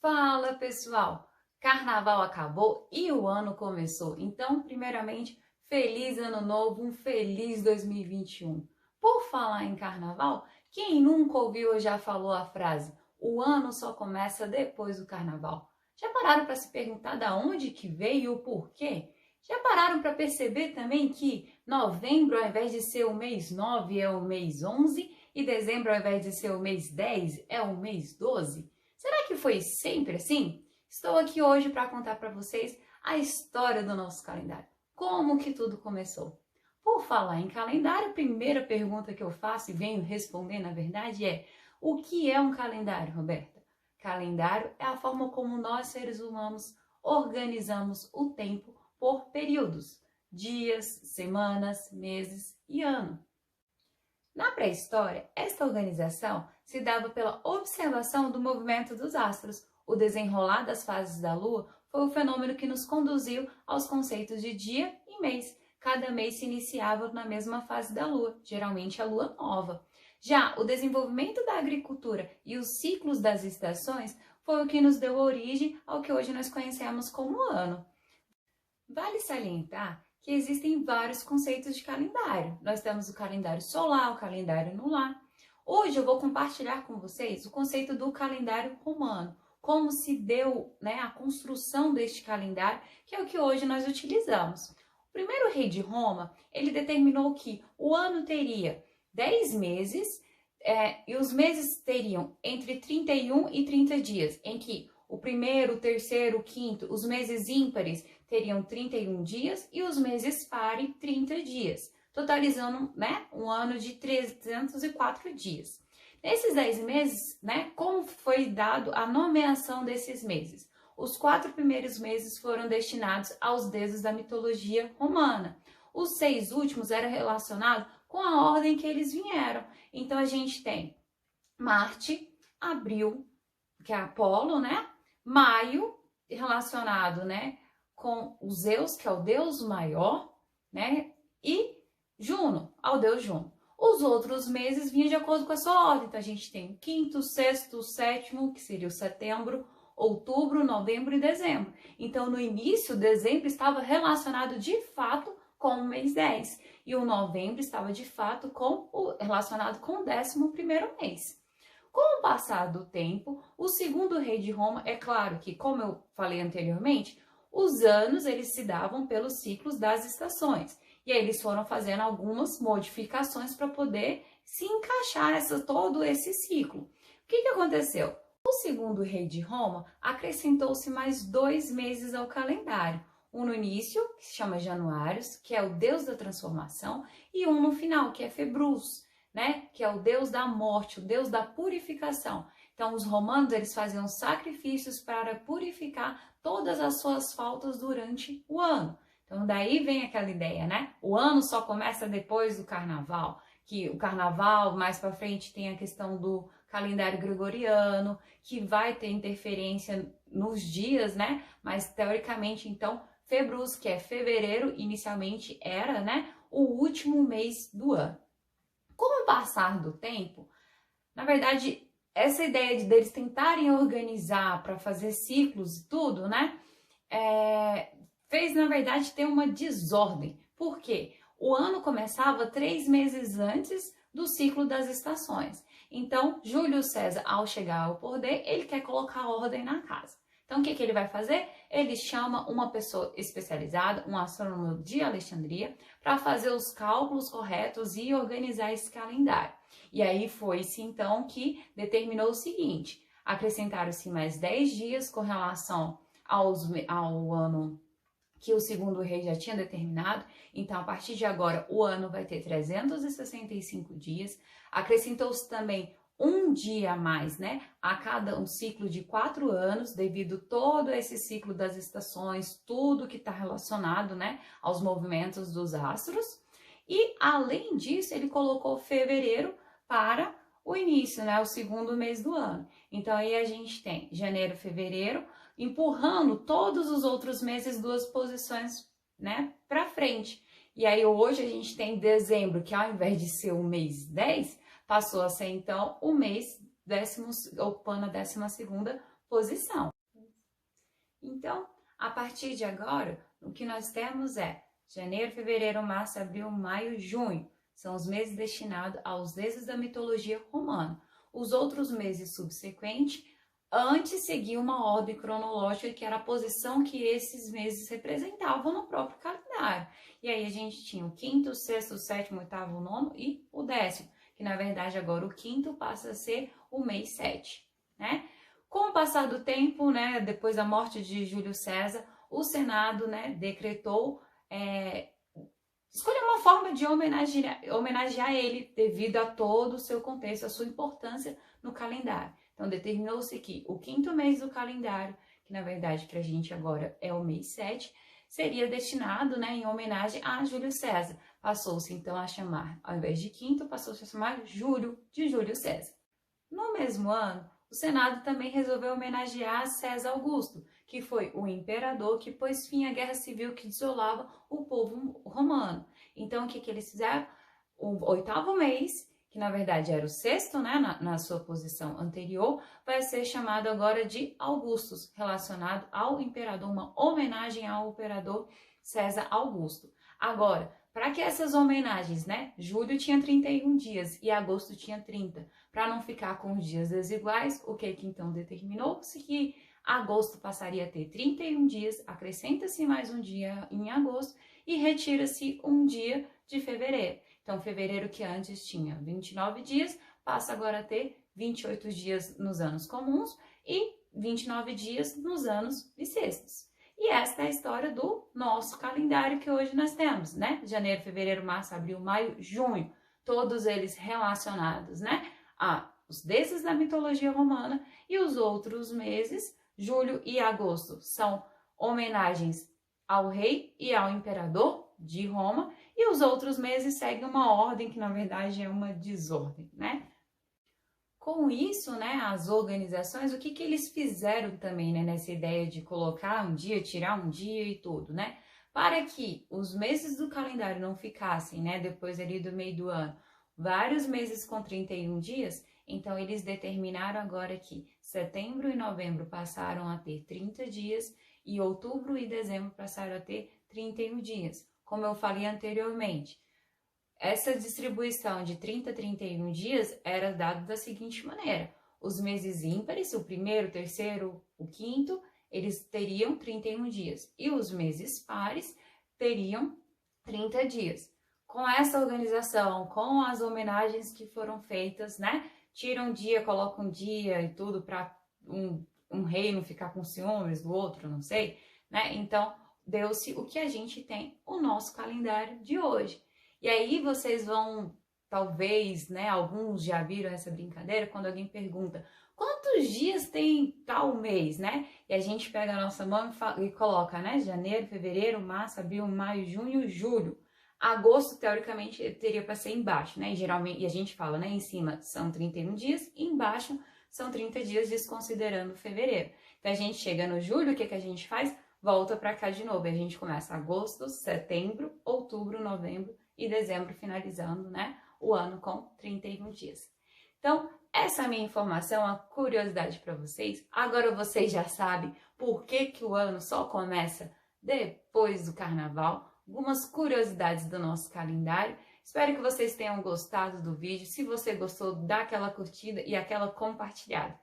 Fala pessoal, Carnaval acabou e o ano começou. Então, primeiramente, feliz ano novo, um feliz 2021. Por falar em Carnaval, quem nunca ouviu ou já falou a frase "o ano só começa depois do Carnaval"? Já pararam para se perguntar da onde que veio e o porquê? Já pararam para perceber também que novembro, ao invés de ser o mês 9, é o mês 11 e dezembro, ao invés de ser o mês 10, é o mês 12? Será que foi sempre assim? Estou aqui hoje para contar para vocês a história do nosso calendário. Como que tudo começou? Por falar em calendário, a primeira pergunta que eu faço e venho responder, na verdade, é: o que é um calendário, Roberta? Calendário é a forma como nós, seres humanos, organizamos o tempo por períodos, dias, semanas, meses e ano. Na pré-história, esta organização se dava pela observação do movimento dos astros. O desenrolar das fases da Lua foi o fenômeno que nos conduziu aos conceitos de dia e mês. Cada mês se iniciava na mesma fase da Lua, geralmente a Lua nova. Já o desenvolvimento da agricultura e os ciclos das estações foi o que nos deu origem ao que hoje nós conhecemos como ano. Vale salientar que existem vários conceitos de calendário. Nós temos o calendário solar, o calendário lunar. Hoje eu vou compartilhar com vocês o conceito do calendário romano, como se deu, a construção deste calendário, que é o que hoje nós utilizamos. O primeiro rei de Roma, ele determinou que o ano teria 10 meses, e os meses teriam entre 31 e 30 dias, em que o primeiro, o terceiro, o quinto, os meses ímpares teriam 31 dias e os meses pares 30 dias, totalizando, um ano de 304 dias. Nesses 10 meses, como foi dado a nomeação desses meses? Os 4 primeiros meses foram destinados aos deuses da mitologia romana. Os 6 últimos eram relacionados com a ordem que eles vieram. Então, a gente tem Marte, Abril, que é Apolo, Maio, relacionado, com o Zeus, que é o deus maior, e Juno, ao deus Juno. Os outros meses vinham de acordo com a sua ordem. Então, a gente tem o quinto, sexto, sétimo, que seria o setembro, outubro, novembro e dezembro. Então, no início, dezembro estava relacionado de fato com o mês 10. E o novembro estava de fato relacionado com o 11º mês. Com o passar do tempo, o segundo rei de Roma, é claro que, como eu falei anteriormente, os anos eles se davam pelos ciclos das estações. E aí eles foram fazendo algumas modificações para poder se encaixar todo esse ciclo. O que aconteceu? O segundo rei de Roma acrescentou-se mais 2 meses ao calendário. Um no início, que se chama Januários, que é o deus da transformação, e um no final, que é Februz, que é o deus da morte, o deus da purificação. Então, os romanos eles faziam sacrifícios para purificar todas as suas faltas durante o ano. Então, daí vem aquela ideia, O ano só começa depois do carnaval, que o carnaval, mais para frente, tem a questão do calendário gregoriano, que vai ter interferência nos dias, Mas, teoricamente, então, Februz, que é fevereiro, inicialmente era, o último mês do ano. Com o passar do tempo, na verdade, essa ideia deles tentarem organizar para fazer ciclos e tudo, fez, na verdade, ter uma desordem. Por quê? O ano começava 3 meses antes do ciclo das estações. Então, Júlio César, ao chegar ao poder, ele quer colocar ordem na casa. Então, o que ele vai fazer? Ele chama uma pessoa especializada, um astrônomo de Alexandria, para fazer os cálculos corretos e organizar esse calendário. E aí foi-se, então, que determinou o seguinte: acrescentaram-se mais 10 dias com relação ao ano que o segundo rei já tinha determinado. Então, a partir de agora, o ano vai ter 365 dias. Acrescentou-se também um dia a mais, a cada um ciclo de 4 anos, devido todo esse ciclo das estações, tudo que está relacionado, aos movimentos dos astros. E, além disso, ele colocou fevereiro para o início, o segundo mês do ano. Então, aí a gente tem janeiro, fevereiro, empurrando todos os outros meses 2 posições, para frente. E aí, hoje, a gente tem dezembro, que ao invés de ser o mês 10, passou a ser, então, o mês ocupando a 12ª posição. Então, a partir de agora, o que nós temos é janeiro, fevereiro, março, abril, maio, junho. São os meses destinados aos deuses da mitologia romana. Os outros meses subsequentes, antes seguia uma ordem cronológica, que era a posição que esses meses representavam no próprio calendário. E aí a gente tinha o quinto, o sexto, o sétimo, o oitavo, o nono e o décimo, que na verdade agora o quinto passa a ser o mês 7, né? Com o passar do tempo, né, depois da morte de Júlio César, o Senado, né, decretou, escolheu uma forma de homenagear ele devido a todo o seu contexto, a sua importância no calendário. Então, determinou-se que o quinto mês do calendário, que na verdade para a gente agora é o mês 7, seria destinado, né, em homenagem a Júlio César. Passou-se então a chamar, ao invés de quinto, passou-se a chamar Júlio de Júlio César. No mesmo ano, o Senado também resolveu homenagear César Augusto, que foi o imperador que pôs fim à guerra civil que desolava o povo romano. Então, o que eles fizeram? O oitavo mês, que na verdade era o sexto, né, na sua posição anterior, vai ser chamado agora de Augustus, relacionado ao imperador, uma homenagem ao imperador César Augusto. Agora, para que essas homenagens, né? Julho tinha 31 dias e agosto tinha 30. Para não ficar com os dias desiguais, o que então determinou-se que agosto passaria a ter 31 dias, acrescenta-se mais um dia em agosto e retira-se um dia de fevereiro. Então, fevereiro, que antes tinha 29 dias, passa agora a ter 28 dias nos anos comuns e 29 dias nos anos bissextos. E esta é a história do nosso calendário que hoje nós temos, né? Janeiro, fevereiro, março, abril, maio, junho. Todos eles relacionados, né? Os deuses da mitologia romana, e os outros meses, julho e agosto, são homenagens ao rei e ao imperador de Roma, e os outros meses seguem uma ordem que na verdade é uma desordem, né? Com isso, né, as organizações, o que eles fizeram também, né, nessa ideia de colocar um dia, tirar um dia e tudo, né? Para que os meses do calendário não ficassem, né, depois ali do meio do ano, vários meses com 31 dias, então eles determinaram agora que setembro e novembro passaram a ter 30 dias e outubro e dezembro passaram a ter 31 dias. Como eu falei anteriormente, essa distribuição de 30 a 31 dias era dada da seguinte maneira: os meses ímpares, o primeiro, o terceiro, o quinto, eles teriam 31 dias, e os meses pares teriam 30 dias. Com essa organização, com as homenagens que foram feitas, né? Tira um dia, coloca um dia e tudo para um rei não ficar com ciúmes do outro, não sei, né? Então, deu-se o que a gente tem, o nosso calendário de hoje. E aí vocês vão, talvez, né, alguns já viram essa brincadeira, quando alguém pergunta quantos dias tem tal mês, né? E a gente pega a nossa mão e coloca, né, janeiro, fevereiro, março, abril, maio, junho, julho. Agosto, teoricamente, teria para ser embaixo, né? E geralmente, e a gente fala, né, em cima são 31 dias e embaixo são 30 dias, desconsiderando fevereiro. Então a gente chega no julho, o que a gente faz? Volta para cá de novo. E a gente começa agosto, setembro, outubro, novembro e dezembro, finalizando, né, o ano com 31 dias. Então, essa é a minha informação, a curiosidade para vocês. Agora vocês já sabem por que o ano só começa depois do carnaval. Algumas curiosidades do nosso calendário. Espero que vocês tenham gostado do vídeo. Se você gostou, dá aquela curtida e aquela compartilhada.